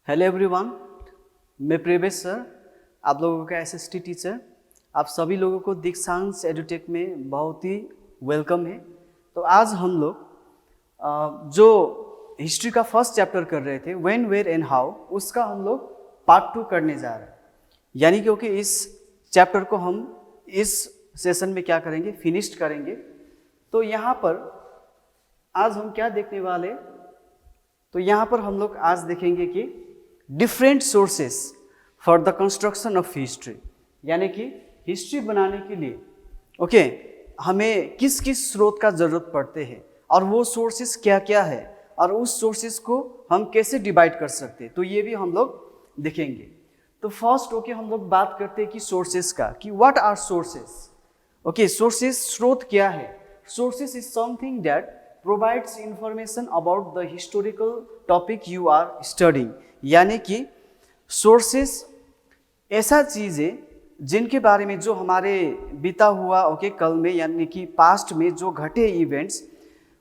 Hello everyone, मैं प्रवेश sir, आप लोगों का एसएसटी टीचर। आप सभी लोगों को दीक्षांश एडुटेक में बहुत ही वेलकम है। तो आज हम लोग जो हिस्ट्री का फर्स्ट चैप्टर कर रहे थे व्हेन वेयर एंड हाउ, उसका हम लोग पार्ट 2 करने जा रहे हैं। यानी क्योंकि इस चैप्टर को हम इस सेशन में क्या करेंगे, फिनिश्ड करेंगे। तो यहाँ पर आज हम क्या देखने वाले, तो यहाँ पर हम लोग आज देखेंगे कि different sources for the construction of history, यानी कि हिस्ट्री बनाने के लिए हमें किस किस स्रोत का जरूरत पड़ते हैं और वो सोर्सेस क्या क्या है और उस सोर्सेस को हम कैसे डिवाइड कर सकते हैं, तो ये भी हम लोग देखेंगे। तो फर्स्ट हम लोग बात करते हैं कि सोर्सेस का, कि व्हाट आर सोर्सेस। सोर्सेस स्रोत क्या है। Sources is something that provides information about the historical topic you are studying. यानी कि सोर्सेस ऐसा चीज़ है जिनके बारे में, जो हमारे बीता हुआ कल में, यानी कि पास्ट में जो घटे इवेंट्स,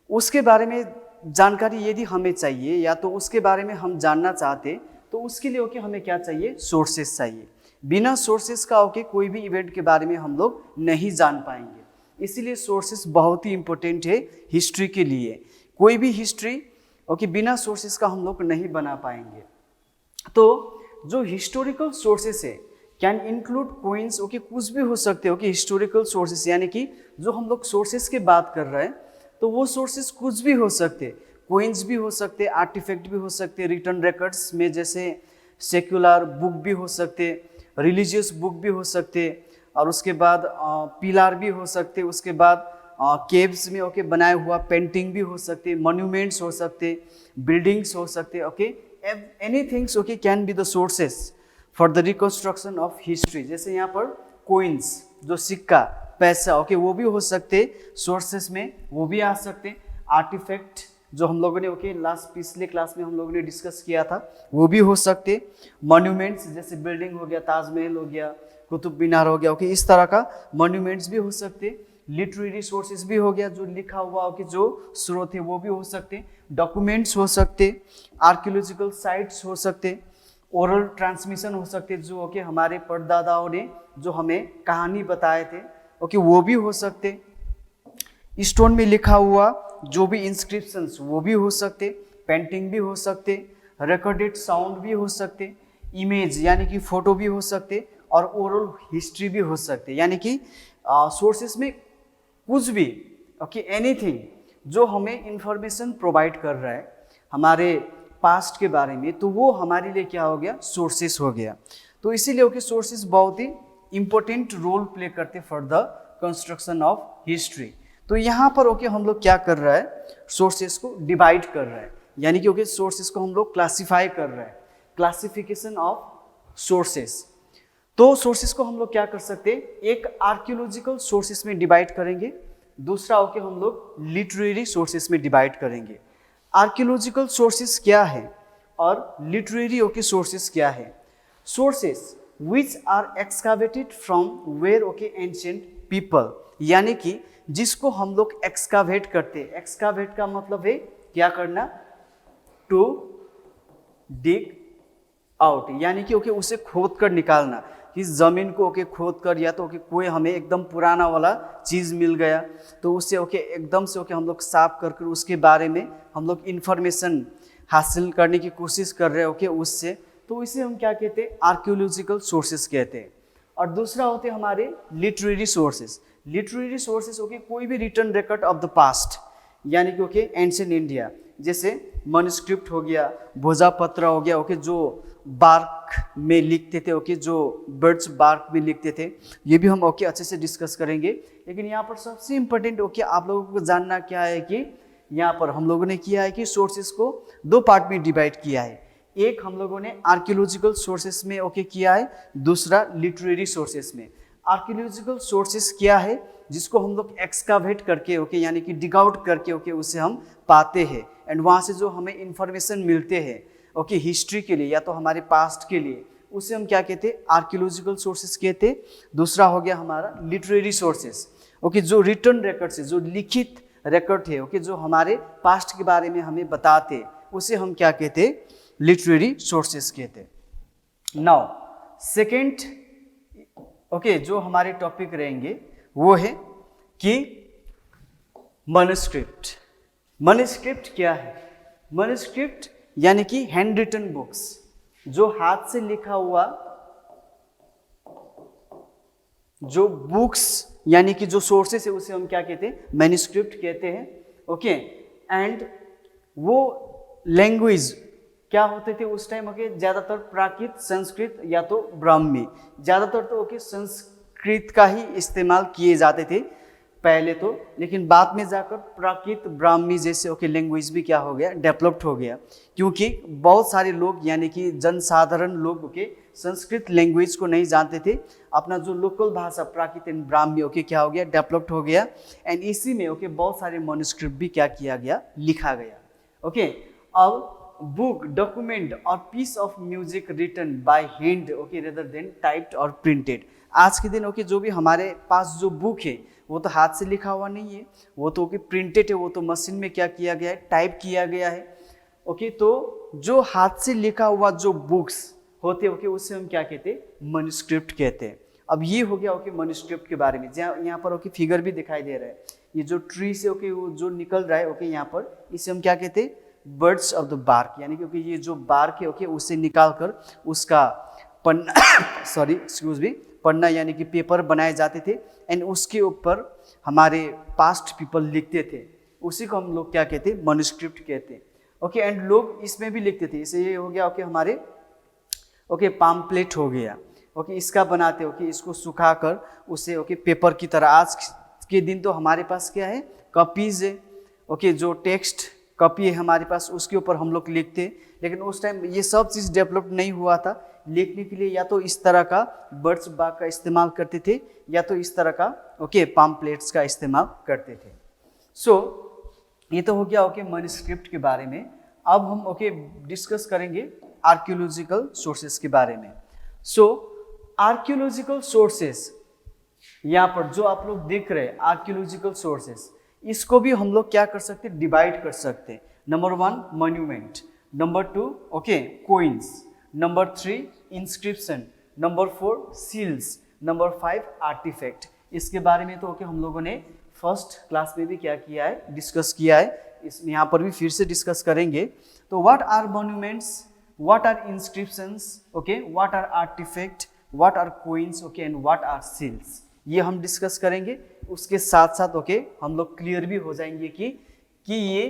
उसके बारे में जानकारी यदि हमें चाहिए या तो उसके बारे में हम जानना चाहते, तो उसके लिए हमें क्या चाहिए, सोर्सेस चाहिए। बिना सोर्सेस का कोई भी इवेंट के बारे में हम लोग नहीं जान पाएंगे। इसीलिए सोर्सेस बहुत ही इम्पोर्टेंट है हिस्ट्री के लिए। कोई भी हिस्ट्री बिना सोर्सेस का हम लोग नहीं बना पाएंगे। तो जो हिस्टोरिकल सोर्सेस है कैन इंक्लूड कोइंस, कुछ भी हो सकते हो कि हिस्टोरिकल सोर्सेस, यानी कि जो हम लोग सोर्सेस की बात कर रहे हैं तो वो सोर्सेस कुछ भी हो सकते, कोइंस भी हो सकते, आर्टिफैक्ट भी हो सकते, रिटर्न रिकॉर्ड्स में जैसे सेक्युलर बुक भी हो सकते, रिलीजियस बुक भी हो सकते, और उसके बाद पिलर भी हो सकते, उसके बाद केव्स में बनाया हुआ पेंटिंग भी हो सकते, मॉन्यूमेंट्स हो सकते, बिल्डिंग्स हो सकते। Anythings can be the sources for the reconstruction of history. जैसे यहाँ पर कोइंस, जो सिक्का, पैसा, वो भी हो सकते सोर्सेस में, वो भी आ सकते। आर्टिफैक्ट जो हम लोगों ने पिछले क्लास में हम लोगों ने डिस्कस किया था, वो भी हो सकते। मॉन्यूमेंट्स जैसे बिल्डिंग हो गया, ताजमहल हो गया, कुतुब मीनार हो गया, इस तरह का मॉन्यूमेंट्स भी हो सकते। लिटरेरी सोर्सेस भी हो गया, जो लिखा हुआ जो स्रोत है वो भी हो सकते। डॉक्यूमेंट्स हो सकते, आर्कियोलॉजिकल साइट्स हो सकते, ओरल ट्रांसमिशन हो सकते, जो हमारे परदादाओं ने जो हमें कहानी बताए थे, वो भी हो सकते। स्टोन में लिखा हुआ जो भी इंस्क्रिप्शंस, वो भी हो सकते। पेंटिंग भी हो सकते, रिकॉर्डेड साउंड भी हो सकते, इमेज यानी कि फोटो भी हो सकते, और ओरल हिस्ट्री भी हो सकते। यानी कि सोर्सेस में कुछ भी एनीथिंग जो हमें इंफॉर्मेशन प्रोवाइड कर रहा है हमारे पास्ट के बारे में, तो वो हमारे लिए क्या हो गया, सोर्सेस हो गया। तो इसीलिए सोर्सेस बहुत ही इंपॉर्टेंट रोल प्ले करते for the construction of history. तो यहाँ पर हम लोग क्या कर रहा है, सोर्सेस को डिवाइड कर रहा है, यानी कि सोर्सेस को हम लोग क्लासीफाई कर रहा है, क्लासिफिकेशन ऑफ सोर्सेस। तो सोर्सेस को हम लोग क्या कर सकते हैं, एक आर्कियोलॉजिकल सोर्सेस में डिवाइड करेंगे, दूसरा हम लोग लिटरेरी सोर्सेस में डिवाइड करेंगे। आर्कियोलॉजिकल सोर्सेस क्या है और लिटरेरी सोर्सेस क्या है। Sources which are excavated from where ancient people, यानी कि जिसको हम लोग एक्सकावेट करते हैं। एक्सकावेट का मतलब है क्या करना, टू डिग आउट, यानी कि उसे खोद कर निकालना। इस जमीन को खोद कर, या तो कोई हमें एकदम पुराना वाला चीज़ मिल गया तो उससे एकदम से हम लोग साफ कर उसके बारे में हम लोग इंफॉर्मेशन हासिल करने की कोशिश कर रहे हैं उससे, तो इसे हम क्या कहते हैं, आर्कियोलॉजिकल सोर्सेस कहते हैं। और दूसरा होते हैं हमारे लिटरेरी सोर्सेस। लिटरेरी सोर्सेस कोई भी return record of the past, यानी कि एंशिएंट इंडिया, जैसे मनुस्क्रिप्ट हो गया, भोजापत्र हो गया, जो बार्क में लिखते थे, जो बर्ड्स बार्क में लिखते थे, ये भी हम अच्छे से डिस्कस करेंगे। लेकिन यहाँ पर सबसे इम्पोर्टेंट आप लोगों को जानना क्या है कि यहाँ पर हम लोगों ने किया है कि सोर्सेस को 2 पार्ट में डिवाइड किया है। एक हम लोगों ने आर्कियोलॉजिकल सोर्सेस में किया है, दूसरा लिटरेरी सोर्सेस में। आर्कियोलॉजिकल सोर्सेस क्या है, जिसको हम लोग एक्सकावेट करके यानी कि डिग आउट करके उसे हम पाते हैं, एंड वहाँ से जो हमें इंफॉर्मेशन मिलते हैं हिस्ट्री के लिए या तो हमारे पास्ट के लिए, उसे हम क्या कहते हैं, आर्कियोलॉजिकल सोर्सेस कहते हैं। दूसरा हो गया हमारा लिटरेरी सोर्सेस, जो रिटर्न रिकॉर्ड्स है, जो लिखित रिकॉर्ड है, जो हमारे पास्ट के बारे में हमें बताते, उसे हम क्या कहते हैं, लिटरेरी सोर्सेस कहते। नाउ सेकेंड ओके जो हमारे टॉपिक रहेंगे वो है कि मैन्युस्क्रिप्ट। मैन्युस्क्रिप्ट क्या है? मैन्युस्क्रिप्ट यानी कि हैंड रिटन बुक्स, जो हाथ से लिखा हुआ जो बुक्स यानी कि जो सोर्सेस है उसे हम क्या कहते हैं? मैन्युस्क्रिप्ट कहते हैं। ओके एंड वो लैंग्वेज क्या होते थे उस टाइम? ओके ज्यादातर प्राकृत, संस्कृत या तो ब्राह्मी, ज्यादातर तो ओके संस्कृत का ही इस्तेमाल किए जाते थे पहले तो, लेकिन बाद में जाकर प्राकृत, ब्राह्मी जैसे ओके लैंग्वेज भी क्या हो गया? डेवलप्ड हो गया, क्योंकि बहुत सारे लोग यानी कि जनसाधारण लोग ओके संस्कृत लैंग्वेज को नहीं जानते थे। अपना जो लोकल भाषा प्राकृत एंड ब्राह्मी ओके क्या हो गया? डेवलप्ड हो गया। एंड इसी में ओके बहुत सारे मैन्युस्क्रिप्ट भी क्या किया गया? लिखा गया। ओके अब बुक, डॉक्यूमेंट और piece of music written by hand okay rather than typed और प्रिंटेड। आज के दिन ओके जो भी हमारे पास जो बुक है वो तो हाथ से लिखा हुआ नहीं है, वो तो ओके प्रिंटेड है, वो तो मशीन में क्या किया गया है? टाइप किया गया है। ओके तो जो हाथ से लिखा हुआ जो बुक्स होते ओके उससे हम क्या कहते हैं? मैन्युस्क्रिप्ट कहते हैं। अब ये हो गया ओके मैन्युस्क्रिप्ट के बारे में। जहाँ यहाँ पर ओके फिगर भी दिखाई दे रहा है, ये जो ट्री से ओके वो जो निकल रहा है ओके यहाँ पर, इसे हम क्या कहते हैं? बर्ड्स ऑफ द बार्क, यानी क्योंकि ये जो बार्क है ओके उसे निकाल कर उसका पन्ना सॉरी एक्सक्यूज मी, पन्ना यानी कि पेपर बनाए जाते थे एंड उसके ऊपर हमारे पास्ट पीपल लिखते थे, उसी को हम लोग क्या कहते हैं? मैन्युस्क्रिप्ट कहते हैं। ओके एंड लोग इसमें भी लिखते थे। इसे ये हो गया ओके हमारे ओके पाम्पलेट हो गया। ओके इसका बनाते ओके इसको सुखाकर उसे ओके पेपर की तरह। आज के दिन तो हमारे पास क्या है? कॉपीज है। ओके जो टेक्स्ट कॉपी है हमारे पास उसके ऊपर हम लोग लिखते हैं, लेकिन उस टाइम ये सब चीज़ डेवलप नहीं हुआ था। लिखने के लिए या तो इस तरह का बर्ड्स बाग का इस्तेमाल करते थे या तो इस तरह का ओके पाम्पलेट्स का इस्तेमाल करते थे। सो ये तो हो गया ओके मैन्युस्क्रिप्ट के बारे में। अब हम ओके डिस्कस करेंगे आर्कियोलॉजिकल सोर्सेस के बारे में। सो आर्कियोलॉजिकल सोर्सेस यहाँ पर जो आप लोग देख रहे हैं आर्कियोलॉजिकल सोर्सेस, इसको भी हम लोग क्या कर सकते हैं? डिवाइड कर सकते हैं। Number 1 monument, number 2 okay coins, number 3 inscription, number 4 seals, number 5 artefact. इसके बारे में तो ओके हम लोगों ने फर्स्ट क्लास में भी क्या किया है? डिस्कस किया है। इसमें यहाँ पर भी फिर से डिस्कस करेंगे। तो what are monuments, what are inscriptions okay, what are artefact, what are coins okay and what are seals, ये हम डिस्कस करेंगे। उसके साथ साथ ओके हम लोग क्लियर भी हो जाएंगे कि ये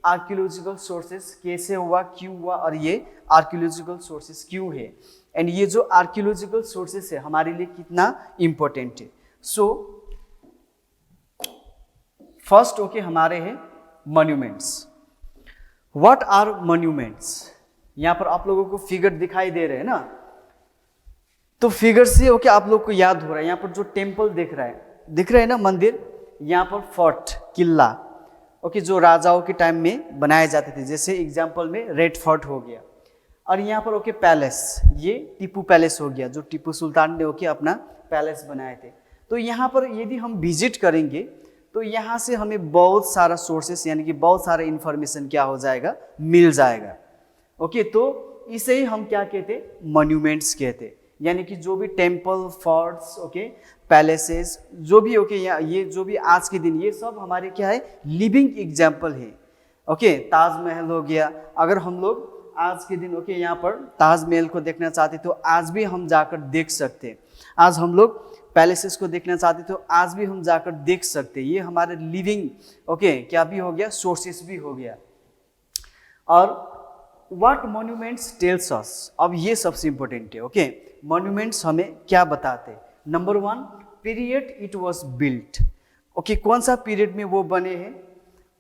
आर्कियोलॉजिकल सोर्सेस कैसे हुआ, क्यों हुआ और ये आर्कियोलॉजिकल सोर्सेस क्यों है, एंड ये जो आर्कियोलॉजिकल सोर्सेस है हमारे लिए कितना इंपॉर्टेंट है। सो फर्स्ट ओके हमारे हैं मॉन्यूमेंट्स। What are monuments? यहाँ पर आप लोगों को फिगर दिखाई दे रहे हैं ना, तो फिगर से ओके आप लोग को याद हो रहा है। यहाँ पर जो टेम्पल दिख रहा है ना, मंदिर, यहाँ पर फोर्ट, किला ओके जो राजाओं के टाइम में बनाए जाते थे, जैसे एग्जाम्पल में रेड फोर्ट हो गया। और यहाँ पर ओके पैलेस, ये टीपू पैलेस हो गया जो टीपू सुल्तान ने ओके अपना पैलेस बनाए थे। तो यहाँ पर यदि हम विजिट करेंगे तो यहाँ से हमें बहुत सारा सोर्सेस यानी कि बहुत सारा इंफॉर्मेशन क्या हो जाएगा? मिल जाएगा। ओके तो इसे ही हम क्या कहते? मॉन्यूमेंट्स कहते। यानी कि जो भी टेम्पल, फोर्ट्स ओके, पैलेसेस जो भी ओके ये जो भी आज के दिन ये सब हमारे क्या है? लिविंग एग्जाम्पल है। ओके ताजमहल हो गया, अगर हम लोग आज के दिन ओके यहाँ पर ताजमहल को देखना चाहते तो आज भी हम जाकर देख सकते हैं। आज हम लोग पैलेसेस को देखना चाहते तो आज भी हम जाकर देख सकते हैं। ये हमारे लिविंग ओके क्या भी हो गया? सोर्सेस भी हो गया। और व्हाट मॉन्यूमेंट्स टेल्स अस, अब ये सबसे इंपॉर्टेंट है। ओके मॉन्यूमेंट्स हमें क्या बताते हैं? Number 1 period it was built. Okay कौन सा पीरियड में वो बने हैं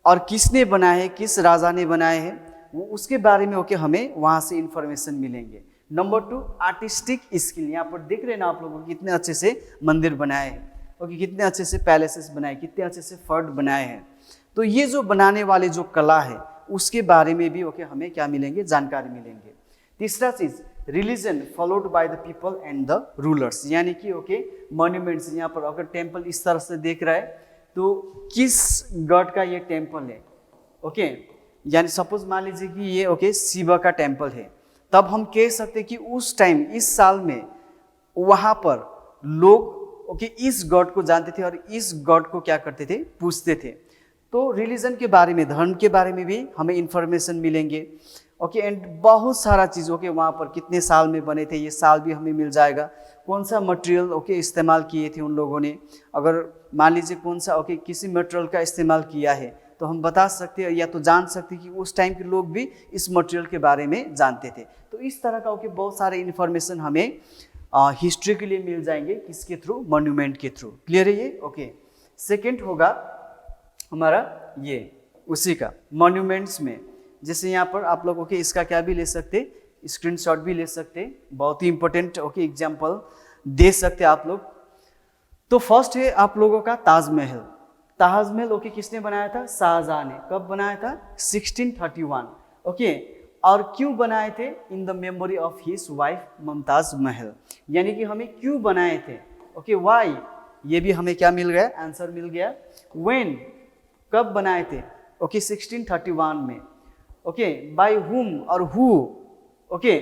और किसने बनाए हैं, किस राजा ने बनाए हैं, वो उसके बारे में ओके हमें वहाँ से इंफॉर्मेशन मिलेंगे। नंबर 2 आर्टिस्टिक स्किल, यहाँ पर देख रहे हैं ना आप लोगों को कितने अच्छे से मंदिर बनाए हैं, ओके कितने अच्छे से पैलेसेस बनाए, कितने अच्छे से फोर्ट बनाए हैं। तो ये जो बनाने वाले जो कला है उसके बारे में भी ओके हमें क्या मिलेंगे? जानकारी मिलेंगे। तीसरा चीज religion followed by the people and the rulers, यानी कि ओके मॉन्यूमेंट्स, यहाँ पर अगर टेम्पल इस तरह से देख रहा है तो किस गॉड का ये टेम्पल है? ओके यानी सपोज मान लीजिए कि ये ओके शिव का टेम्पल है, तब हम कह सकते हैं कि उस टाइम इस साल में वहाँ पर लोग ओके इस गॉड को जानते थे और इस गॉड को क्या करते थे, पूछते थे। तो रिलीजन के बारे में, धर्म के बारे में भी हमें इंफॉर्मेशन मिलेंगे। ओके एंड बहुत सारा चीज़ ओके वहाँ पर कितने साल में बने थे ये साल भी हमें मिल जाएगा, कौन सा मटेरियल ओके इस्तेमाल किए थे उन लोगों ने, अगर मान लीजिए कौन सा ओके किसी मटेरियल का इस्तेमाल किया है तो हम बता सकते हैं या तो जान सकते हैं कि उस टाइम के लोग भी इस मटेरियल के बारे में जानते थे। तो इस तरह का ओके बहुत सारे इन्फॉर्मेशन हमें हिस्ट्री के लिए मिल जाएंगे, किसके थ्रू, मॉन्यूमेंट के थ्रू। क्लियर है ये? ओके सेकेंड होगा हमारा ये उसी का मॉन्यूमेंट्स में, जैसे यहाँ पर आप लोग ओके इसका क्या भी ले सकते, स्क्रीनशॉट भी ले सकते, बहुत ही इंपॉर्टेंट ओके एग्जाम्पल दे सकते आप लोग। तो फर्स्ट है आप लोगों का ताजमहल। ताजमहल ओके किसने बनाया था, शाहजहां ने। कब बनाया था, 1631। ओके और क्यों बनाए थे, in the memory of his wife Mumtaz Mahal, यानी कि हमें क्यों बनाए थे, ओके वाई, ये भी हमें क्या मिल गया, आंसर मिल गया। व्हेन, कब बनाए थे, ओके 1631 में। ओके बाय हुम और हु, ओके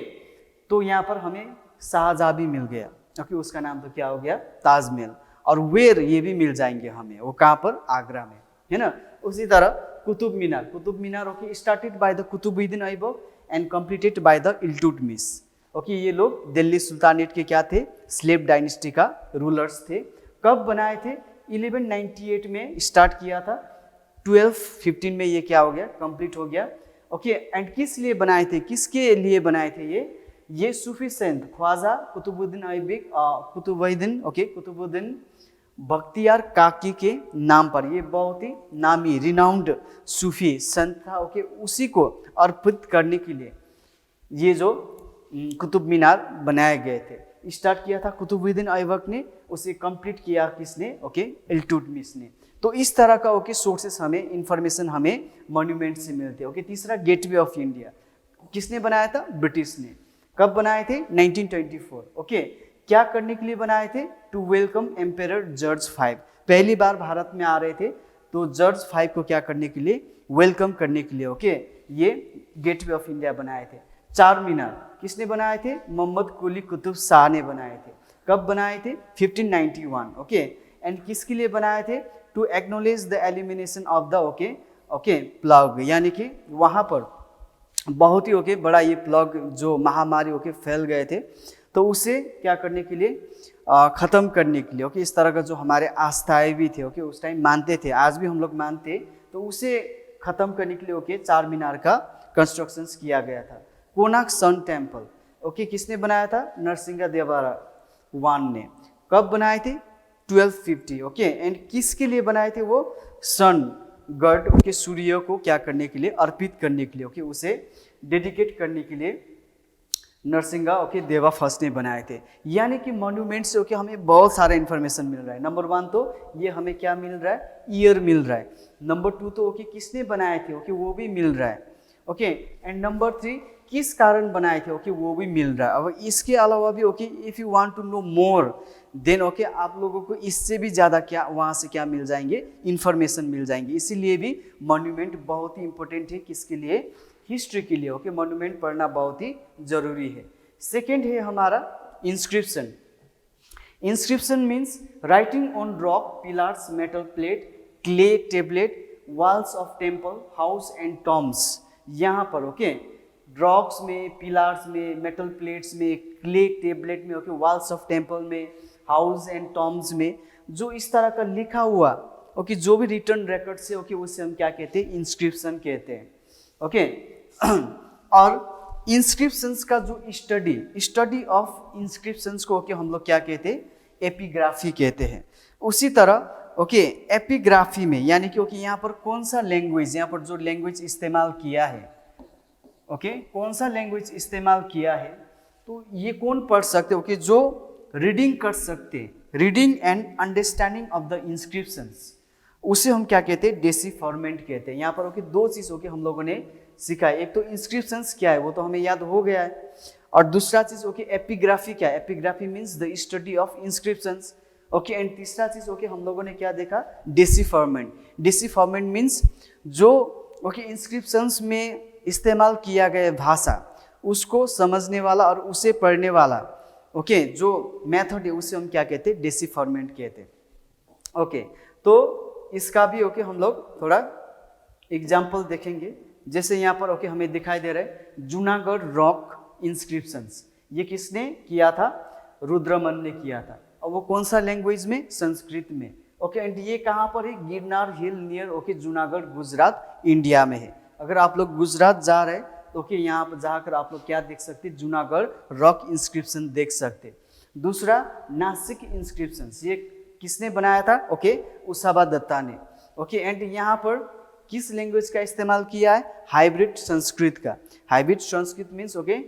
तो यहाँ पर हमें शाहजहां भी मिल गया, ओके उसका नाम तो क्या हो गया, ताजमहल। और वेयर ये भी मिल जाएंगे हमें, वो कहाँ पर, आगरा में, है ना। उसी तरह Qutub Minar, Qutub Minar okay started by the Qutbuddin Aibak and completed by the Iltutmish. Okay ये लोग दिल्ली सुल्तानेट के क्या थे, स्लेव डायनेस्टी का रूलर्स थे। कब बनाए थे, 1198 में स्टार्ट किया था, 1215 में ये क्या हो गया, कंप्लीट हो गया। ओके एंड किस लिए बनाए थे, किसके लिए बनाए थे ये सूफी संत ख्वाजा कुतुबुद्दीन ऐबक, कुतुबुद्दीन बख्तियार काकी के नाम पर, ये बहुत ही नामी रिनाउंड सूफी संत था। ओके उसी को अर्पित करने के लिए ये जो कुतुब मीनार बनाए गए थे। स्टार्ट किया था कुतुबुद्दीन ऐबक ने, उसे कंप्लीट किया किसने, ओके इल्तुतमिश ने। तो इस तरह का ओके सोर्सेस हमें इंफॉर्मेशन हमें मॉन्यूमेंट से मिलते हैं। ओके तीसरा गेटवे ऑफ इंडिया, किसने बनाया था, ब्रिटिश ने। कब बनाए थे, 1924। ओके क्या करने के लिए बनाए थे, to welcome emperor George V, पहली बार भारत में आ रहे थे तो जॉर्ज V को क्या करने के लिए, वेलकम करने के लिए। ओके ये गेटवे ऑफ इंडिया बनाए थे। चार मीनार किसने बनाए थे, मोहम्मद कुली कुतुब शाह ने बनाए थे। कब बनाए थे, 1591। ओके एंड किसके लिए बनाए थे, to acknowledge the elimination of the okay plague, यानी कि वहाँ पर बहुत ही ओके बड़ा ये प्लग जो महामारी ओके फैल गए थे, तो उसे क्या करने के लिए, ख़त्म करने के लिए। ओके इस तरह का जो हमारे आस्थाएं भी थे ओके उस टाइम मानते थे, आज भी हम लोग मानते, तो उसे ख़त्म करने के लिए ओके चार मीनार का कंस्ट्रक्शन किया गया था। कोणार्क सन टेम्पल ओके किसने बनाया था, नरसिंहदेवरा I ने। कब बनाए थे, 1250। ओके एंड किसके लिए बनाए थे, वो सन गॉड ओके सूर्य को क्या करने के लिए, अर्पित करने के लिए, ओके उसे डेडिकेट करने के लिए नरसिंह ओके देवा फर्स्ट ने बनाए थे। यानी कि मॉन्यूमेंट से ओके हमें बहुत सारा इन्फॉर्मेशन मिल रहा है। नंबर 1 तो ये हमें क्या मिल रहा है, ईयर मिल रहा है। नंबर 2 तो ओके किसने बनाए थे, ओके वो भी मिल रहा है। ओके एंड नंबर 3 किस कारण बनाए थे, ओके वो भी मिल रहा है। अब इसके अलावा भी okay if you want to know more then okay आप लोगों को इससे भी ज़्यादा क्या वहाँ से क्या मिल जाएंगे, इन्फॉर्मेशन मिल जाएंगे। इसीलिए भी मॉन्यूमेंट बहुत ही इंपॉर्टेंट है, किसके लिए, हिस्ट्री के लिए। ओके मॉन्यूमेंट पढ़ना बहुत ही जरूरी है। सेकेंड है हमारा inscription. Inscription means writing on rock, pillars, metal plate, clay tablet, walls of temple, house and Tom's. यहाँ पर ओके रॉक्स में, पिलर्स में, मेटल प्लेट्स में, क्ले टेबलेट में, ओके वॉल्स ऑफ टेम्पल में, हाउस एंड टॉम्स में जो इस तरह का लिखा हुआ ओके जो भी रिटर्न रिकॉर्ड से ओके उसे हम क्या कहते हैं, इंस्क्रिप्शन कहते हैं। ओके और इंस्क्रिप्शंस का जो स्टडी ऑफ इंस्क्रिप्शंस को ओके हम लोग क्या कहते हैं, एपिग्राफी कहते हैं। उसी तरह ओके एपिग्राफी में यानी कि ओके यहाँ पर कौन सा लैंग्वेज, यहाँ पर जो लैंग्वेज इस्तेमाल किया है, ओके कौन सा लैंग्वेज इस्तेमाल किया है, तो ये कौन पढ़ सकते, ओके जो रीडिंग कर सकते, reading and understanding of the inscriptions, उसे हम क्या कहते हैं, डेसिफरमेंट कहते हैं। यहाँ पर ओके दो चीज़ ओके हम लोगों ने सीखा है। एक तो इंस्क्रिप्शंस क्या है वो तो हमें याद हो गया है, और दूसरा चीज़ ओके एपिग्राफी क्या है, epigraphy means the study of inscriptions. Okay and तीसरा चीज़ ओके हम लोगों ने क्या देखा, डेसिफरमेंट। डेसिफरमेंट मीन्स जो ओके इंस्क्रिप्शंस में इस्तेमाल किया गया भाषा, उसको समझने वाला और उसे पढ़ने वाला ओके जो मेथड है उसे हम क्या कहते हैं, डेसिफरमेंट कहते हैं। ओके तो इसका भी ओके हम लोग थोड़ा एग्जाम्पल देखेंगे। जैसे यहाँ पर ओके हमें दिखाई दे रहा है जूनागढ़ रॉक इंस्क्रिप्शंस, ये किसने किया था, रुद्रमन ने किया था। और वो कौन सा लैंग्वेज में, संस्कृत में। ओके एंड ये कहाँ पर है, Girnar hill near okay Junagadh Gujarat India में है। अगर आप लोग गुजरात जा रहे हैं तो ओके यहाँ पर जाकर आप लोग क्या देख सकते हैं, जूनागढ़ रॉक इंस्क्रिप्शन देख सकते। दूसरा नासिक इंस्क्रिप्शंस, ये किसने बनाया था, ओके उसाबा दत्ता ने। ओके एंड यहाँ पर किस लैंग्वेज का इस्तेमाल किया है, हाइब्रिड संस्कृत का। हाइब्रिड संस्कृत मीन्स ओके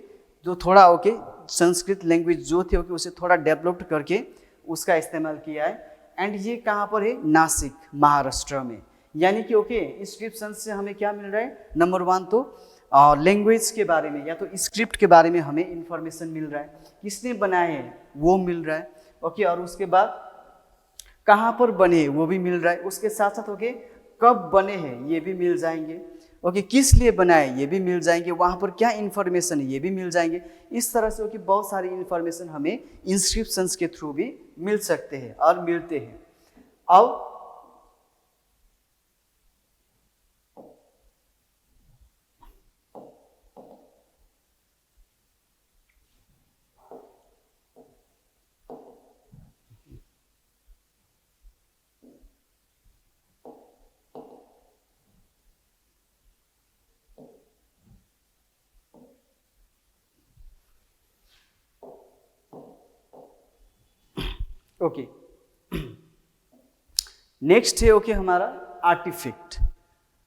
जो थोड़ा ओके संस्कृत लैंग्वेज जो थे ओके उसे थोड़ा डेवलप्ड करके उसका इस्तेमाल किया है। एंड ये कहाँ पर है, नासिक महाराष्ट्र में। यानी कि ओके इंस्क्रिप्शन से हमें क्या मिल रहा है, नंबर 1 तो लैंग्वेज के बारे में या तो स्क्रिप्ट के बारे में हमें इंफॉर्मेशन मिल रहा है, किसने बनाए हैं वो मिल रहा है। ओके और उसके बाद कहाँ पर बने वो भी मिल रहा है। उसके साथ साथ ओके कब बने हैं ये भी मिल जाएंगे। ओके किस लिए बनाए ये भी मिल जाएंगे, वहाँ पर क्या इन्फॉर्मेशन है ये भी मिल जाएंगे। इस तरह से ओके बहुत सारी इन्फॉर्मेशन हमें इंस्क्रिप्शंस के थ्रू भी मिल सकते हैं और मिलते हैं। अब ओके नेक्स्ट है ओके हमारा आर्टिफैक्ट।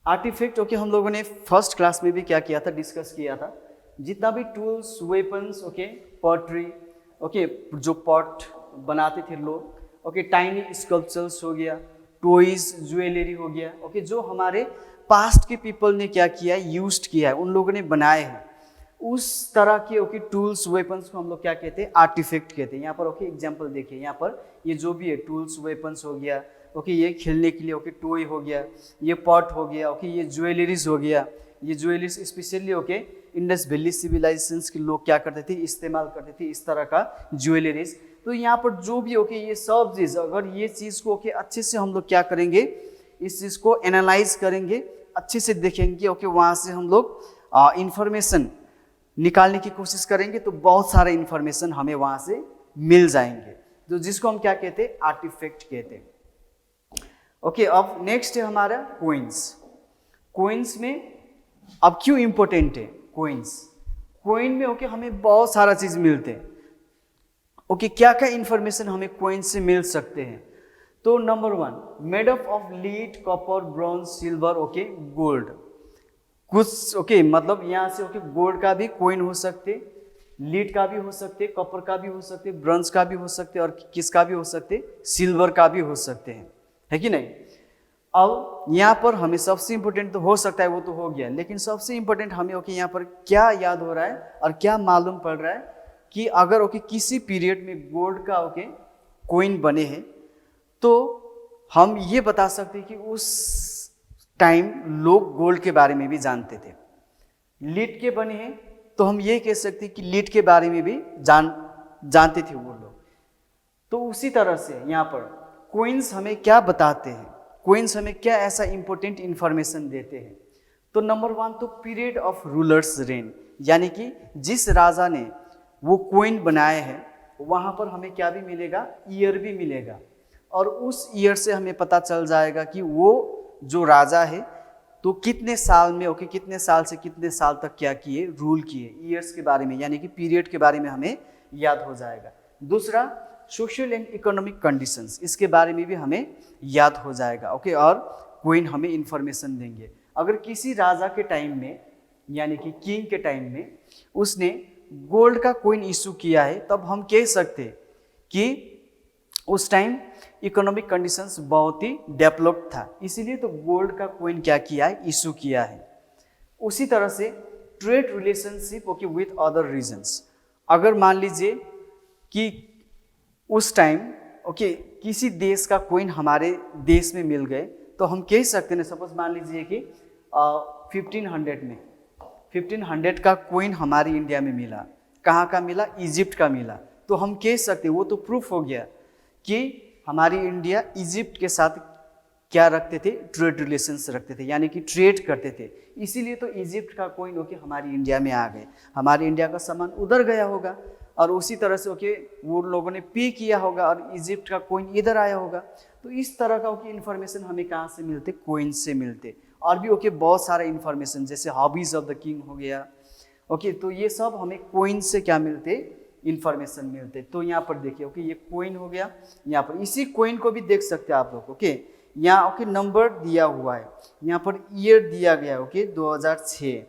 आर्टिफैक्ट ओके हम लोगों ने फर्स्ट क्लास में भी क्या किया था, डिस्कस किया था। जितना भी tools weapons okay pottery okay जो पॉट बनाते थे लोग, ओके टाइनी स्कल्पचर्स हो गया, टॉयज ज्वेलरी हो गया, ओके जो हमारे पास्ट के पीपल ने क्या किया है, यूज्ड किया है, उन लोगों ने बनाए हैं। उस तरह के ओके टूल्स वेपन्स को हम लोग क्या कहते हैं, आर्टिफैक्ट कहते हैं। यहाँ पर ओके एग्जांपल देखिए, यहाँ पर ये जो भी है टूल्स वेपन्स हो गया, ओके ये खेलने के लिए ओके टॉय हो गया, ये पॉट हो गया, ओके ये ज्वेलरीज हो गया। ये jewelleries specially okay Indus Valley civilisations के लोग क्या करते थे, इस्तेमाल करते थे इस तरह का ज्वेलरीज। तो यहाँ पर जो भी ओके ये सब चीज़, अगर ये चीज़ को ओके अच्छे से हम लोग क्या करेंगे, इस चीज़ को एनालाइज करेंगे, अच्छे से देखेंगे, ओके वहाँ से हम लोग इंफॉर्मेशन निकालने की कोशिश करेंगे तो बहुत सारे इंफॉर्मेशन हमें वहाँ से मिल जाएंगे, तो जिसको हम क्या कहते हैं, आर्टिफैक्ट कहते हैं। ओके अब नेक्स्ट है हमारा कोइंस। कोइंस में अब क्यों इंपॉर्टेंट है कोइंस, कोइन में ओके हमें बहुत सारा चीज मिलते हैं। ओके क्या क्या इंफॉर्मेशन हमें कोइन से मिल सकते हैं, तो number 1 made up of lead copper bronze silver okay gold. कुछ ओके मतलब यहाँ से ओके गोल्ड का भी कोइन हो सकते, लीड का भी हो सकते, कॉपर का भी हो सकते, ब्रॉन्ज का भी हो सकते, और किसका भी हो सकते, सिल्वर का भी हो सकते हैं, है कि नहीं। अब यहाँ पर हमें सबसे इंपॉर्टेंट तो हो सकता है वो तो हो गया, लेकिन सबसे इंपॉर्टेंट हमें ओके यहाँ पर क्या याद हो रहा है और क्या मालूम पड़ रहा है कि अगर ओके किसी पीरियड में गोल्ड का ओके कोइन बने हैं तो हम ये बता सकते हैं कि उस टाइम लोग गोल्ड के बारे में भी जानते थे। लीड के बने हैं तो हम ये कह सकते हैं कि लीड के बारे में भी जानते थे वो लोग। तो उसी तरह से यहाँ पर कोइंस हमें क्या बताते हैं, कोइंस हमें क्या ऐसा इंपॉर्टेंट इंफॉर्मेशन देते हैं। तो नंबर 1 तो पीरियड ऑफ रूलर्स रेन, यानी कि जिस राजा ने वो कोइन बनाए हैं वहाँ पर हमें क्या भी मिलेगा, ईयर भी मिलेगा, और उस ईयर से हमें पता चल जाएगा कि वो जो राजा है तो कितने साल में ओके कितने साल से कितने साल तक क्या किए, रूल किए, ईयर्स के बारे में यानी कि पीरियड के बारे में हमें याद हो जाएगा। दूसरा सोशल एंड इकोनॉमिक कंडीशंस, इसके बारे में भी हमें याद हो जाएगा ओके, और कोइन हमें इंफॉर्मेशन देंगे। अगर किसी राजा के टाइम में यानी कि किंग के टाइम में उसने गोल्ड का कोइन इशू किया है तब हम कह सकते कि उस टाइम इकोनॉमिक कंडीशंस बहुत ही डेवलप्ड था, इसीलिए तो गोल्ड का कोइन क्या किया है, इशू किया है। उसी तरह से trade relationship okay with other regions, अगर मान लीजिए कि उस टाइम ओके किसी देश का कोइन हमारे देश में मिल गए तो हम कह सकते हैं, सपोज मान लीजिए कि 1500 में 1500 का कोइन हमारी इंडिया में मिला। कहाँ का मिला? इजिप्ट का मिला। तो हम कह सकते, वो तो प्रूफ हो गया कि हमारी इंडिया इजिप्ट के साथ क्या रखते थे? ट्रेड रिलेशंस रखते थे, यानी कि ट्रेड करते थे। इसीलिए तो इजिप्ट का कोइन होके हमारी इंडिया में आ गए। हमारी इंडिया का सामान उधर गया होगा और उसी तरह से ओके वो लोगों ने पे किया होगा और इजिप्ट का कोइन इधर आया होगा। तो इस तरह का ओके इन्फॉर्मेशन हमें कहाँ से मिलते? कोइन से मिलते। और भी ओके बहुत सारे इन्फॉर्मेशन, जैसे हॉबीज ऑफ द किंग हो गया। ओके, तो ये सब हमें कोइन से क्या मिलते? इन्फॉर्मेशन मिलते। तो यहाँ पर देखिए ओके, ये कोइन हो गया। यहाँ पर इसी कोइन को भी देख सकते हैं आप लोग। ओके, यहाँ ओके नंबर दिया हुआ है, यहाँ पर ईयर दिया गया है ओके 2006।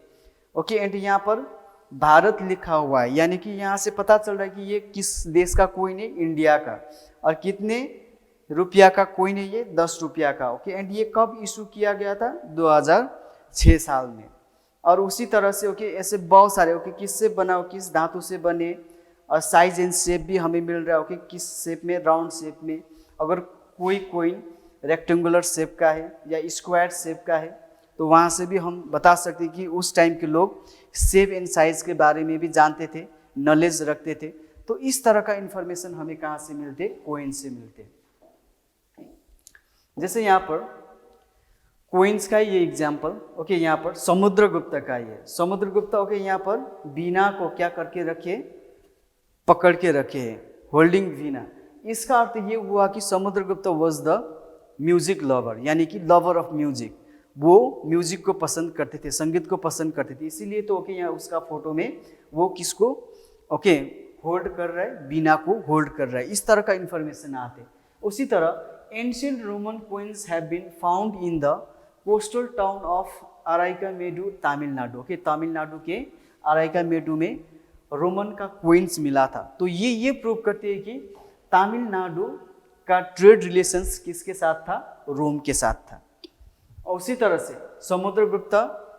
ओके, एंड यहाँ पर भारत लिखा हुआ है, यानी कि यहाँ से पता चल रहा है कि ये किस देश का कोइन है? इंडिया का। और कितने रुपया का कोइन है ये? 10 रुपया का। ओके, एंड ये कब इशू किया गया था? 2006 साल में। और उसी तरह से ओके ऐसे बहुत सारे ओके किससे बना हो, किस धातु से बने, और साइज एंड शेप भी हमें मिल रहा है ओके, किस शेप में? राउंड शेप में। अगर कोई कोइन रेक्टेंगुलर शेप का है या स्क्वायर शेप का है तो वहाँ से भी हम बता सकते हैं कि उस टाइम के लोग शेप एंड साइज के बारे में भी जानते थे, नॉलेज रखते थे। तो इस तरह का इंफॉर्मेशन हमें कहाँ से मिलते? कोइन से मिलते। जैसे यहाँ पर कोइंस का ये एग्जाम्पल ओके, यहाँ पर समुद्रगुप्त का ये समुद्रगुप्त ओके, यहाँ पर वीणा को क्या करके रखे? पकड़ के रखे, होल्डिंग वीणा। इसका अर्थ ये हुआ कि Samudragupta was the music lover, यानी कि लवर ऑफ म्यूजिक। वो म्यूजिक को पसंद करते थे, संगीत को पसंद करते थे। इसीलिए तो ओके यहाँ उसका फोटो में वो किसको ओके होल्ड कर रहा है? वीणा को होल्ड कर रहा है। इस तरह का इंफॉर्मेशन आते। उसी तरह ancient Roman coins have been found in the coastal town of Arikamedu, Tamil Nadu. Okay, Tamil Nadu के अराइकामेडू में रोमन का कोइंस मिला था। तो ये प्रूव करते हैं कि तमिलनाडु का ट्रेड रिलेशंस किसके साथ था? रोम के साथ था। और उसी तरह से Samudragupta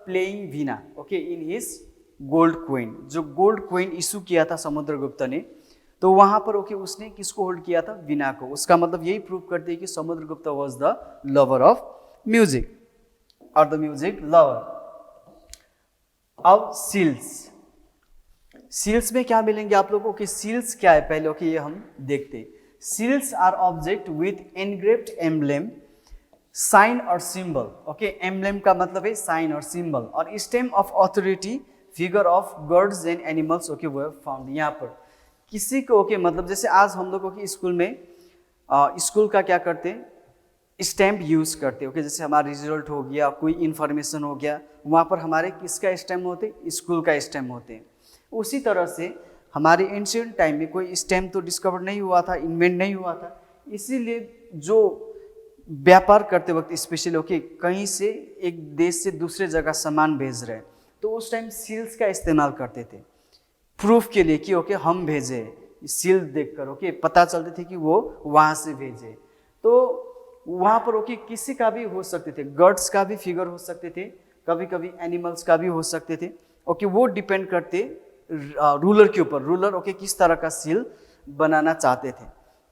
playing Veena okay in his gold coin, जो गोल्ड कोइन इशू किया था समुद्रगुप्त ने, तो वहां पर ओके उसने किसको होल्ड किया था? वीणा को। उसका मतलब यही प्रूव करते हैं कि Samudragupta was the lover of music और द म्यूजिक लवर। अब सील्स में क्या मिलेंगे आप लोगों को? सील्स क्या है पहले ओके ये हम देखते हैं। Seals are object with engraved emblem, sign और सिंबल। ओके, एम्ब्लेम का मतलब है साइन और सिंबल, और stamp of authority, figure of gods and animals okay वो फाउंड। यहाँ पर किसी को ओके मतलब जैसे आज हम लोगों की स्कूल में स्कूल का क्या करते हैं? स्टैम्प यूज करते ओके, जैसे हमारा रिजल्ट हो गया, कोई इन्फॉर्मेशन हो गया, वहाँ पर हमारे किसका स्टैम्प होते? स्कूल का स्टैम्प होते हैं। उसी तरह से हमारे एंशिएंट टाइम में कोई स्टैम्प तो डिस्कवर नहीं हुआ था, इन्वेंट नहीं हुआ था। इसीलिए जो व्यापार करते वक्त स्पेशली ओके कहीं से एक देश से दूसरे जगह सामान भेज रहे हैं तो उस टाइम सील्स का इस्तेमाल करते थे प्रूफ के लिए कि ओके हम भेजे। सील देखकर ओके पता चलते थे कि वो वहाँ से भेजे। तो वहाँ पर ओके किसी का भी हो सकते थे, गर्ड्स का भी फिगर हो सकते थे, कभी कभी एनिमल्स का भी हो सकते थे। ओके, वो डिपेंड करते रूलर के ऊपर, रूलर ओके किस तरह का सील बनाना चाहते थे।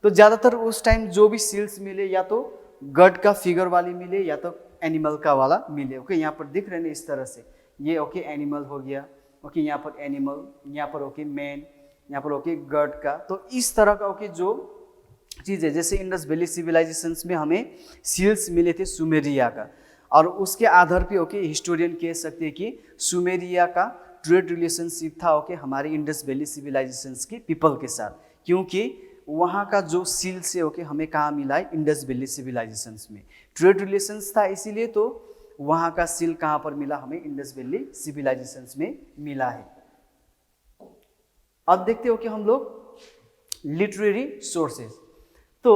तो ज़्यादातर उस टाइम जो भी सील्स मिले या तो गड का फिगर वाली मिले या तो एनिमल का वाला मिले। ओके, यहाँ पर दिख रहे हैं इस तरह से, ये ओके एनिमल हो गया, ओके यहाँ पर एनिमल, यहाँ पर ओके मैन, यहाँ पर ओके गड का। तो इस तरह का ओके जो चीज़ है, जैसे इंडस वैली सिविलाइजेशंस में हमें सील्स मिले थे सुमेरिया का, और उसके आधार पे ओके हिस्टोरियन कह सकते हैं कि सुमेरिया का ट्रेड रिलेशनशिप था ओके हमारे इंडस वैली सिविलाइजेशंस के पीपल के साथ, क्योंकि वहाँ का जो सील से ओके हमें कहाँ मिला है? इंडस वैली सिविलाइजेशंस में ट्रेड रिलेशंस था, इसीलिए तो वहाँ का सील कहाँ पर मिला? हमें इंडस वैली सिविलाइजेशंस में मिला है। अब देखते हो कि हम लोग लिटरेरी सोर्सेज। तो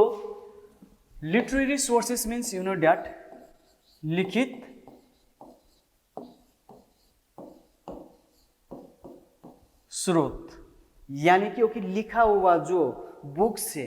literary sources means you know that लिखित स्रोत, यानी कि ओके लिखा हुआ जो बुक से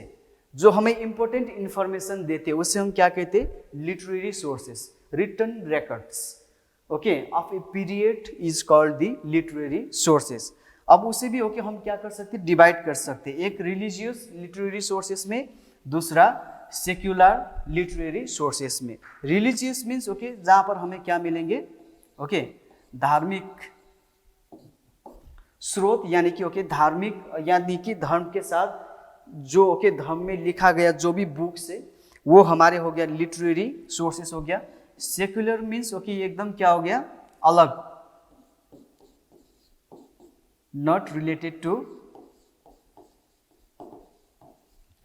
जो हमें इंपॉर्टेंट इंफॉर्मेशन देते हैं उसे हम क्या कहते हैं? Literary sources, written records okay of a period is called the literary sources. अब उसे भी ओके हम क्या कर सकते हैं? डिवाइड कर सकते हैं, एक रिलीजियस लिटरेरी सोर्सेस में, दूसरा सेक्युलर लिटरेरी सोर्सेस में। रिलीजियस मीन्स ओके जहाँ पर हमें क्या मिलेंगे? ओके, धार्मिक स्रोत यानी कि ओके धार्मिक यानी कि धर्म के साथ जो ओके धर्म में लिखा गया जो भी बुक्स है वो हमारे हो गया लिटरेरी सोर्सेस हो गया। सेक्युलर मीन्स ओके ये एकदम क्या हो गया, अलग, not related to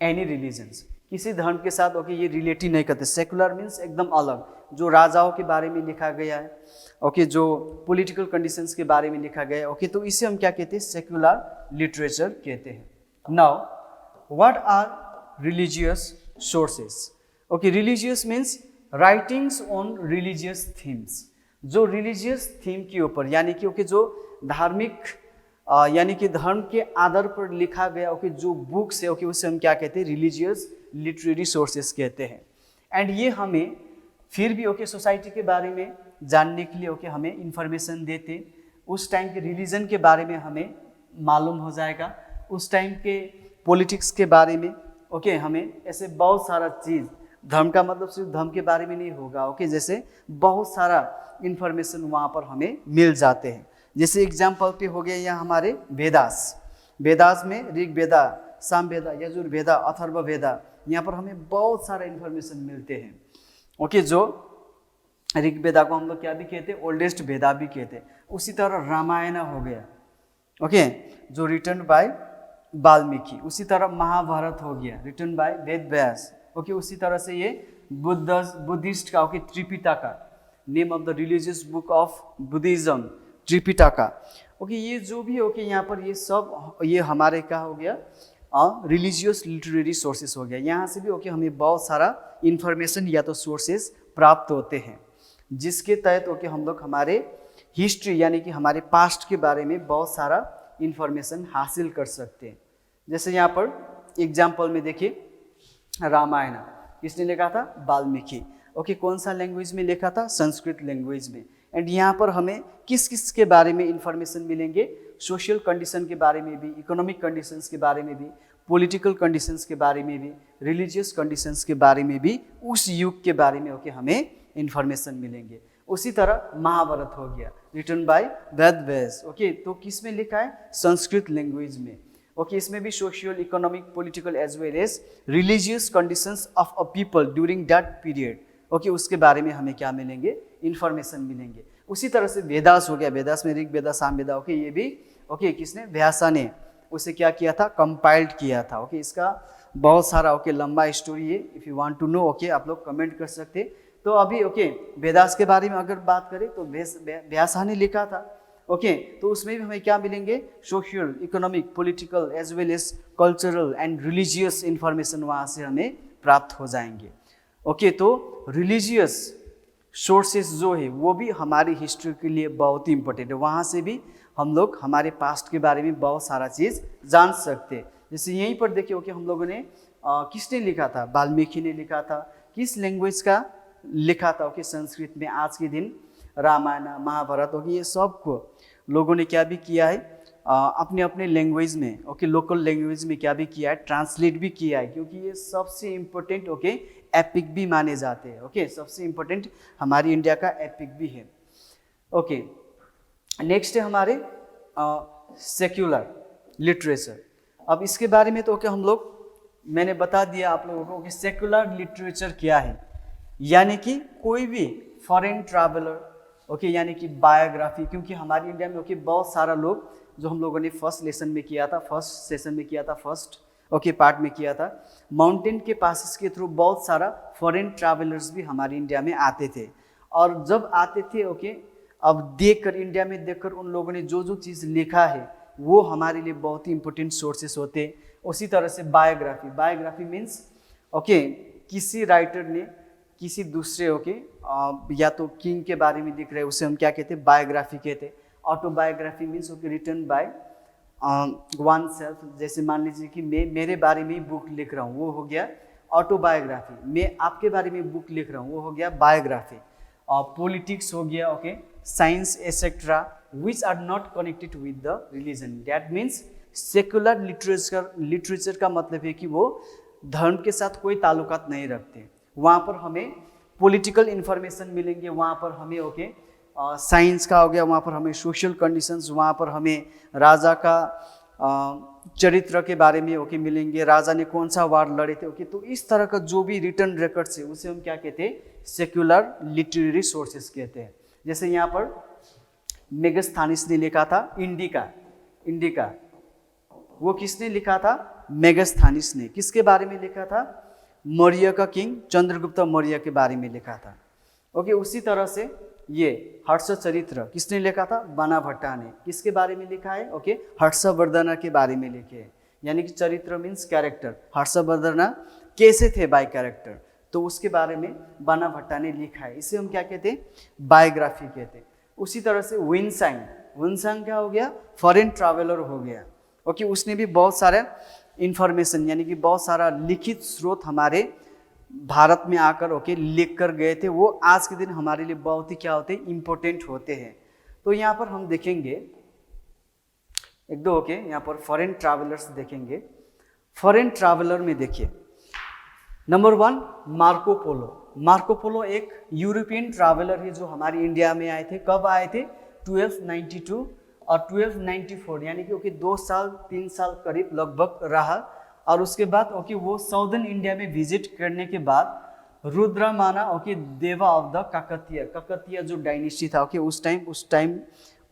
any religions, किसी धर्म के साथ ओके ये रिलेट ही नहीं करते। सेकुलर मीन्स एकदम अलग, जो राजाओं के बारे में लिखा गया है, ओके जो पॉलिटिकल कंडीशंस के बारे में लिखा गया है, ओके तो इसे हम क्या कहते हैं, सेकुलर लिटरेचर कहते हैं। Now what are religious sources? Okay, religious means writings on religious themes, जो रिलीजियस थीम के ऊपर यानी कि ओके जो धार्मिक यानी कि धर्म के आधार पर लिखा गया ओके जो बुक्स है ओके उसे हम क्या कहते हैं, रिलीजियस लिटरेरी सोर्सेस कहते हैं। एंड ये हमें फिर भी ओके सोसाइटी के बारे में जानने के लिए ओके हमें इंफॉर्मेशन देते, उस टाइम के रिलीजन के बारे में हमें मालूम हो जाएगा, उस टाइम के पॉलिटिक्स के बारे में ओके हमें ऐसे बहुत सारा चीज़, धर्म का मतलब सिर्फ धर्म के बारे में नहीं होगा ओके, जैसे बहुत सारा इंफॉर्मेशन वहाँ पर हमें मिल जाते हैं। जैसे एग्जाम्पल पे हो गया यहाँ हमारे वेदास, वेदास में ऋग वेदा, साम वेदा, यजुर वेदा, अथर्व वेदा, यहाँ पर हमें बहुत सारा इंफॉर्मेशन मिलते हैं ओके। जो ऋग वेदा को हम लोग क्या भी कहते हैं, ओल्डेस्ट वेदा भी कहते हैं। उसी तरह रामायण हो गया ओके जो रिटर्न बाय वाल्मीकि, उसी तरह महाभारत हो गया written by Ved Vyas okay. उसी तरह से ये बुद्धिस्ट का okay Tripitaka, name of the religious book of Buddhism, Tripitaka okay. ये जो भी ओके यहाँ पर ये सब ये हमारे क्या हो गया, रिलीजियस लिटरेरी सोर्सेस हो गया। यहाँ से भी ओके हमें बहुत सारा इंफॉर्मेशन या तो सोर्सेस प्राप्त होते हैं, जिसके तहत ओके हम लोग हमारे हिस्ट्री यानी कि हमारे पास्ट के बारे में बहुत सारा इंफॉर्मेशन हासिल कर सकते हैं। जैसे यहाँ पर एग्जाम्पल में देखिए, रामायण किसने लिखा था, वाल्मीकि ओके। कौन सा लैंग्वेज में लिखा था, संस्कृत लैंग्वेज में। एंड यहाँ पर हमें किस किस के बारे में इंफॉर्मेशन मिलेंगे, सोशल कंडीशन के बारे में भी, इकोनॉमिक कंडीशंस के बारे में भी, पॉलिटिकल कंडीशंस के बारे में भी, रिलीजियस कंडीशंस के बारे में भी, उस युग के बारे में ओके हमें इंफॉर्मेशन मिलेंगे। उसी तरह महाभारत हो गया written by Ved Vyas okay, तो किस में लिखा है, संस्कृत लैंग्वेज में ओके। इसमें भी social, economic, political as well as religious conditions of a people during that period okay उसके बारे में हमें क्या मिलेंगे, इंफॉर्मेशन मिलेंगे। उसी तरह से वेदास हो गया, वेदास में ऋग वेदा, साम वेदा ओके, ये भी ओके किसने, व्यासा ने उसे क्या किया था, कंपाइल्ड किया था ओके। इसका बहुत सारा ओके लंबा स्टोरी है, if you want to know okay आप लोग कमेंट कर सकते। तो अभी ओके वेदास के बारे में अगर बात करें तो व्यासा ने लिखा था ओके, तो उसमें भी हमें क्या मिलेंगे, social, economic, political as well as cultural and religious information वहाँ से हमें प्राप्त हो जाएंगे ओके। तो रिलीजियस सोर्सेस जो है वो भी हमारी हिस्ट्री के लिए बहुत ही इंपॉर्टेंट है, वहाँ से भी हम लोग हमारे पास्ट के बारे में बहुत सारा चीज़ जान सकते हैं। जैसे यहीं पर देखिए ओके हम लोगों ने किसने लिखा था, वाल्मीकि ने लिखा था, किस लैंग्वेज का लिखा था ओके, संस्कृत में। आज के दिन रामायण, महाभारत ओके ये सब को लोगों ने क्या भी किया है, अपने अपने लैंग्वेज में ओके, लोकल लैंग्वेज में क्या भी किया है, ट्रांसलेट भी किया है, क्योंकि ये सबसे इम्पोर्टेंट ओके एपिक भी माने जाते हैं ओके, सबसे इम्पोर्टेंट हमारी इंडिया का एपिक भी है ओके। नेक्स्ट है हमारे सेक्युलर लिटरेचर। अब इसके बारे में तो ओके हम लोग, मैंने बता दिया आप लोगों को कि सेक्युलर लिटरेचर क्या है, यानी कि कोई भी फॉरेन ट्रैवलर ओके यानी कि बायोग्राफी, क्योंकि हमारी इंडिया में ओके बहुत सारा लोग, जो हम लोगों ने फर्स्ट लेसन में किया था, फर्स्ट सेशन में किया था, फर्स्ट ओके पार्ट में किया था, माउंटेन के पासेस के थ्रू बहुत सारा फॉरेन ट्रैवलर्स भी हमारी इंडिया में आते थे। और जब आते थे ओके, अब देखकर, इंडिया में देखकर उन लोगों ने जो जो चीज़ लिखा है वो हमारे लिए बहुत ही इंपॉर्टेंट सोर्सेस होते हैं। उसी तरह से बायोग्राफी, बायोग्राफी मीन्स ओके किसी राइटर ने किसी दूसरे ओके या तो किंग के बारे में लिख रहे हैं, उसे हम क्या कहते हैं, बायोग्राफी कहते हैं। Autobiography means okay written by oneself, जैसे मान लीजिए कि मैं मेरे बारे में बुक लिख रहा हूँ, वो हो गया ऑटोबायोग्राफी। मैं आपके बारे में बुक लिख रहा हूँ, वो हो गया बायोग्राफी। और पॉलिटिक्स हो गया okay, science etcetera which are not connected with the religion, that means secular literature का मतलब है कि वो धर्म के साथ कोई ताल्लुकात नहीं रखते। वहाँ पर हमें पॉलिटिकल इन्फॉर्मेशन मिलेंगे, वहाँ पर हमें ओके साइंस का हो गया, वहाँ पर हमें सोशल कंडीशंस, वहाँ पर हमें राजा का चरित्र के बारे में ओके मिलेंगे, राजा ने कौन सा वार लड़े थे ओके। तो इस तरह का जो भी रिटर्न रिकॉर्ड्स है उसे हम क्या कहते हैं, सेक्युलर लिटरेरी सोर्सेस कहते हैं। जैसे यहाँ पर मेगास्थनीज ने लिखा था इंडिका, वो किसने लिखा था, मेगास्थनीज ने। किसके बारे में लिखा था, मौर्य का किंग चंद्रगुप्त मौर्य के बारे में लिखा था ओके। उसी तरह से ये हर्षचरित्र किसने लिखा था, बाणाभट्टा ने। किसके बारे में लिखा है ओके, हर्षवर्धन के बारे में लिखे है, यानी कि चरित्र मीन्स कैरेक्टर, हर्षवर्धन कैसे थे बाय कैरेक्टर, तो उसके बारे में बाणाभट्टा ने लिखा है, इसे हम क्या कहते हैं, बायोग्राफी कहते हैं। उसी तरह से विन्सांग क्या हो गया, फॉरेन ट्रैवलर हो गया ओके। उसने भी बहुत सारा इंफॉर्मेशन यानी कि बहुत सारा लिखित स्रोत हमारे भारत में आकर ओके लिख कर गए थे, वो आज के दिन हमारे लिए बहुत ही क्या होते हैं, इंपॉर्टेंट होते हैं। तो यहाँ पर हम देखेंगे एक दो ओके, यहाँ पर फॉरेन ट्रैवलर्स देखेंगे। फॉरेन ट्रैवलर में देखिए नंबर 1 मार्को पोलो एक यूरोपियन ट्रैवलर है जो हमारे इंडिया में आए थे। कब आए थे, 1292 और 1294, यानी कि ओके 2 साल 3 साल करीब लगभग रहा। और उसके बाद ओके वो साउदर्न इंडिया में विजिट करने के बाद रुद्रमाना ओके देवा ऑफ द काकतीय जो डायनेस्टी था ओके, उस टाइम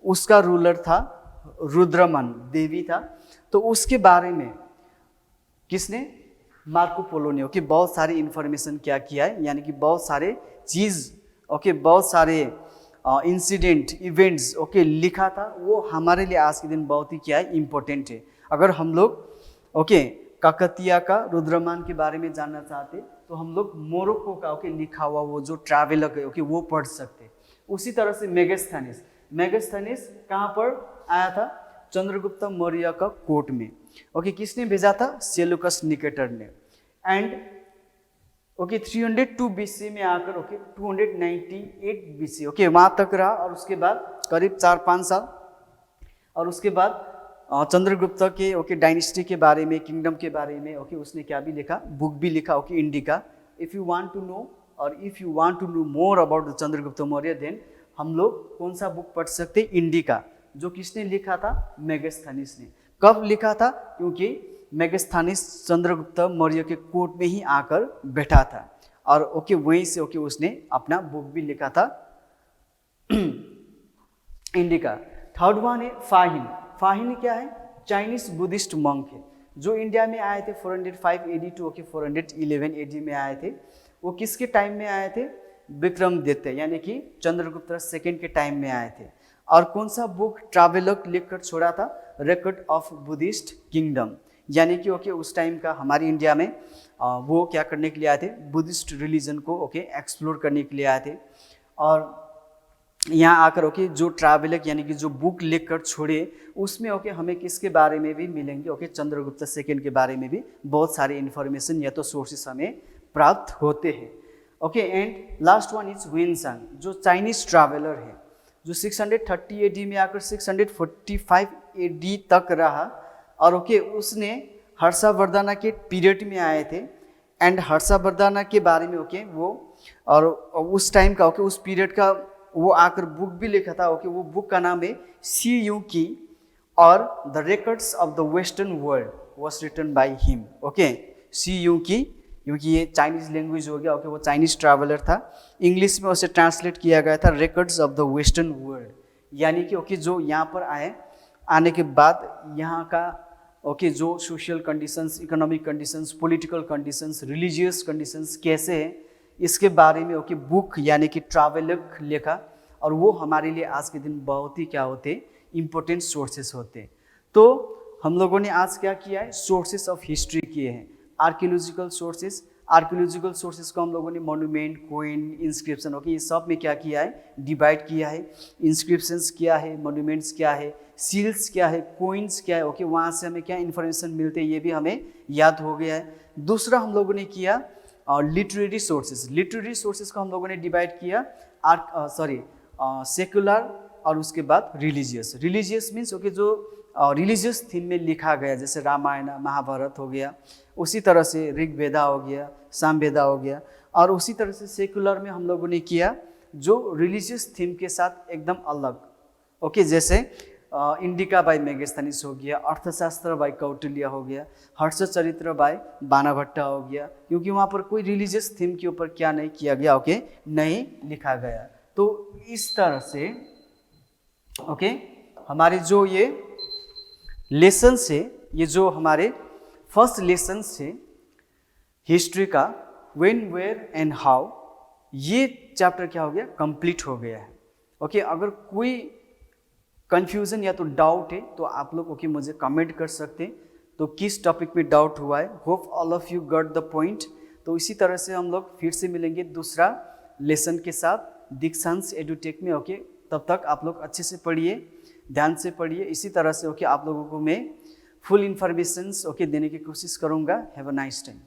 उसका रूलर था रुद्रमन देवी था। तो उसके बारे में किसने, मार्को पोलो ने ओके बहुत सारी इंफॉर्मेशन क्या किया है, यानी कि बहुत सारे चीज़ ओके, बहुत सारे इंसिडेंट इवेंट्स ओके लिखा था। वो हमारे लिए आज के दिन बहुत ही क्या है, इम्पोर्टेंट है। अगर हम लोग ओके काकतीय का रुद्रमान के बारे में जानना चाहते तो हम लोग मोरक्को का ओके लिखा हुआ वो जो ट्रैवलर है ओके वो पढ़ सकते। उसी तरह से मेगास्थनीज कहाँ पर आया था, चंद्रगुप्त मौर्य का कोर्ट में ओके। किसने भेजा था, सेल्यूकस निकेटर ने। एंड ओके 302 BC में आकर ओके 298 BC ओके वहाँ तक रहा। और उसके बाद करीब 4-5 साल, और उसके बाद चंद्रगुप्त के ओके डायनेस्टी के बारे में, किंगडम के बारे में ओके उसने क्या भी लिखा, बुक भी लिखा okay Indica. If you want to know और if you want to know more about the Chandragupta Maurya, then हम लोग कौन सा बुक पढ़ सकते, इंडिका, जो किसने लिखा था, मेगास्थनीज ने। कब लिखा था, क्योंकि मेगास्थनीज चंद्रगुप्त मौर्य के कोर्ट में ही आकर बैठा था और ओके वहीं से ओके उसने अपना बुक भी लिखा था इंडिका। थर्ड वन है फाहिन क्या है, चाइनीज बुद्धिस्ट मंक है जो इंडिया में आए थे 405 AD टू ओके 411 AD में आए थे। वो किसके टाइम में आए थे, विक्रमादित्य यानी कि चंद्रगुप्त सेकंड के टाइम में आए थे। और कौन सा बुक ट्रैवलर लिखकर छोड़ा था, रिकॉर्ड ऑफ बुद्धिस्ट किंगडम, यानी कि ओके उस टाइम का हमारे इंडिया में वो क्या करने के लिए आए थे, बुद्धिस्ट रिलीजन को ओके एक्सप्लोर करने के लिए आए थे। और यहाँ आकर ओके जो ट्रैवलर यानी कि जो बुक लिखकर छोड़े उसमें ओके हमें किसके बारे में भी मिलेंगे, ओके चंद्रगुप्त सेकंड के बारे में भी बहुत सारे इन्फॉर्मेशन या तो सोर्सेस हमें प्राप्त होते हैं okay. And last one is Xuanzang, जो चाइनीज ट्रैवलर है जो 630 AD में आकर 645 AD तक रहा। और ओके उसने हर्षवर्धन के पीरियड में आए थे। एंड हर्षवर्धन के बारे में ओके वो और उस टाइम का ओके उस पीरियड का वो आकर बुक भी लिखा था ओके। वो बुक का नाम है CUK और the records of the western world was written by him okay. CUK क्योंकि ये चाइनीज लैंग्वेज हो गया ओके, वो चाइनीज ट्रैवलर था। इंग्लिश में उसे ट्रांसलेट किया गया था records of the western world, यानी कि ओके जो यहाँ पर आने के बाद यहाँ का ओके जो social conditions, economic conditions, political conditions, religious conditions कैसे हैं इसके बारे में ओके बुक यानी कि ट्रैवलर लिखा। और वो हमारे लिए आज के दिन बहुत ही क्या होते, इम्पोर्टेंट सोर्सेस होते। तो हम लोगों ने आज क्या किया है, सोर्सेस ऑफ हिस्ट्री किए हैं, आर्कियोलॉजिकल सोर्सेस को हम लोगों ने मोन्यूमेंट, कोइन, इंस्क्रिप्शन ओके ये सब में क्या किया है, डिवाइड किया है। इंस्क्रिप्शंस क्या है, मोन्यूमेंट्स क्या है, सील्स क्या है, कोइंस क्या है ओके, वहाँ से हमें क्या इन्फॉर्मेशन मिलते हैं ये भी हमें याद हो गया है। दूसरा हम लोगों ने किया लिटरेरी सोर्सेस को हम लोगों ने डिवाइड किया सेकुलर और उसके बाद रिलीजियस मीन्स ओके जो रिलीजियस थीम में लिखा गया, जैसे रामायण महाभारत हो गया, उसी तरह से ऋग्वेदा हो गया, सामवेदा हो गया। और उसी तरह से सेकुलर में हम लोगों ने किया जो रिलीजियस थीम के साथ एकदम अलग। ओके, जैसे इंडिका बाई मेगस्थनीज हो गया, अर्थशास्त्र बाई कौटिल्य हो गया, हर्षचरित्र बाई बाणाभट्ट हो गया, क्योंकि वहाँ पर कोई रिलीजियस थीम के ऊपर क्या नहीं किया गया, ओके, नहीं लिखा गया। तो इस तरह से ओके हमारे जो ये लेसन से, ये जो हमारे फर्स्ट लेसन से हिस्ट्री का व्हेन, वेयर एंड हाउ, ये चैप्टर क्या हो गया, कंप्लीट हो गया है। ओके, अगर कोई कंफ्यूजन या तो डाउट है तो आप लोग ओके मुझे कमेंट कर सकते हैं, तो किस टॉपिक में डाउट हुआ है। Hope all of you got the point. तो इसी तरह से हम लोग फिर से मिलेंगे दूसरा लेसन के साथ दीक्षांश एडुटेक में। ओके, तब तक आप लोग अच्छे से पढ़िए, ध्यान से पढ़िए। इसी तरह से ओके आप लोगों को मैं फुल इंफॉर्मेशंस ओके देने की कोशिश करूँगा। Have a nice time.